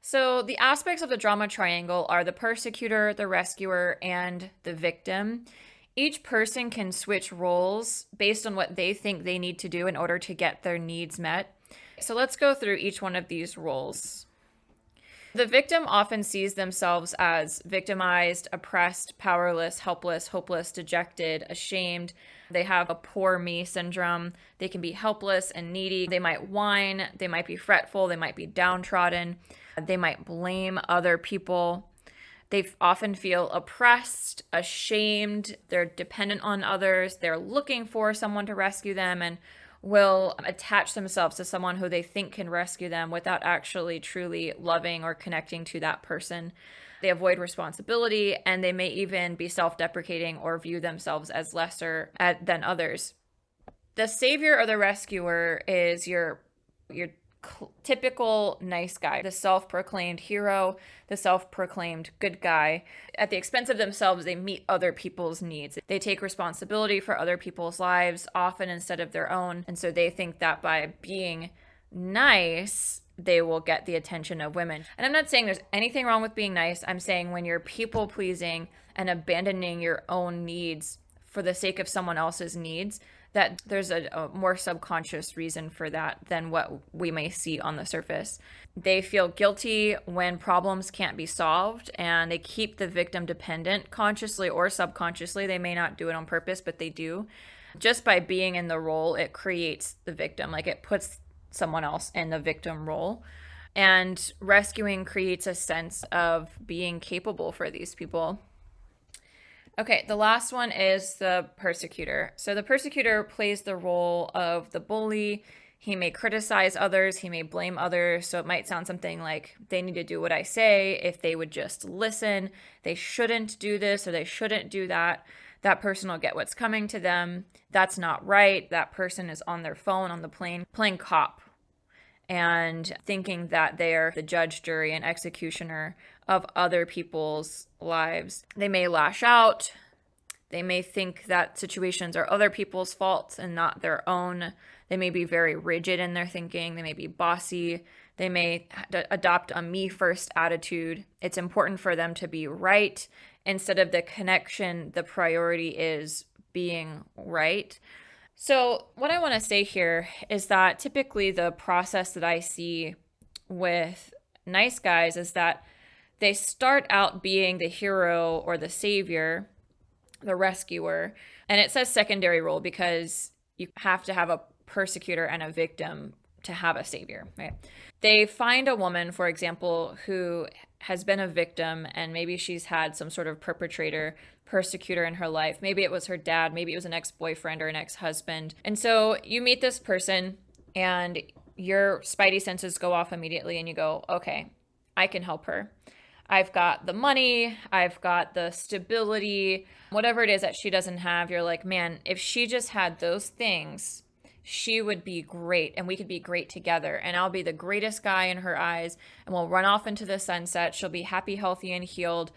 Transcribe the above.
So, the aspects of the drama triangle are the persecutor, the rescuer, and the victim. Each person can switch roles based on what they think they need to do in order to get their needs met. So, let's go through each one of these roles. The victim often sees themselves as victimized, oppressed, powerless, helpless, hopeless, dejected, ashamed. They have a poor me syndrome. They can be helpless and needy. They might whine. They might be fretful. They might be downtrodden. They might blame other people. They often feel oppressed, ashamed. They're dependent on others. They're looking for someone to rescue them and will attach themselves to someone who they think can rescue them without actually truly loving or connecting to that person. They avoid responsibility, and they may even be self-deprecating or view themselves as lesser than others. The savior or the rescuer is your typical nice guy, the self-proclaimed hero, the self-proclaimed good guy. At the expense of themselves, they meet other people's needs. They take responsibility for other people's lives, often instead of their own. And so they think that by being nice, they will get the attention of women. And I'm not saying there's anything wrong with being nice. I'm saying when you're people pleasing and abandoning your own needs for the sake of someone else's needs, that there's a more subconscious reason for that than what we may see on the surface. They feel guilty when problems can't be solved, and they keep the victim dependent consciously or subconsciously. They may not do it on purpose, but they do. Just by being in the role, it creates the victim, like it puts someone else in the victim role. And rescuing creates a sense of being capable for these people. Okay, the last one is the persecutor. So the persecutor plays the role of the bully. He may criticize others, he may blame others. So it might sound something like they need to do what I say. If they would just listen, they shouldn't do this or they shouldn't do that. That person will get what's coming to them. That's not right. That person is on their phone on the plane playing cop and thinking that they are the judge, jury, and executioner of other people's lives. They may lash out. They may think that situations are other people's faults and not their own. They may be very rigid in their thinking. They may be bossy. They may adopt a me first attitude. It's important for them to be right. Instead of the connection, the priority is being right. So what I want to say here is that typically the process that I see with nice guys is that they start out being the hero or the savior, the rescuer, and it says secondary role because you have to have a persecutor and a victim to have a savior, right? They find a woman, for example, who has been a victim and maybe she's had some sort of persecutor in her life. Maybe it was her dad, maybe it was an ex-boyfriend or an ex-husband. And so you meet this person and your spidey senses go off immediately and you go, okay, I can help her. I've got the money, I've got the stability, whatever it is that she doesn't have. You're like, man, if she just had those things, she would be great and we could be great together. And I'll be the greatest guy in her eyes and we'll run off into the sunset. She'll be happy, healthy, and healed.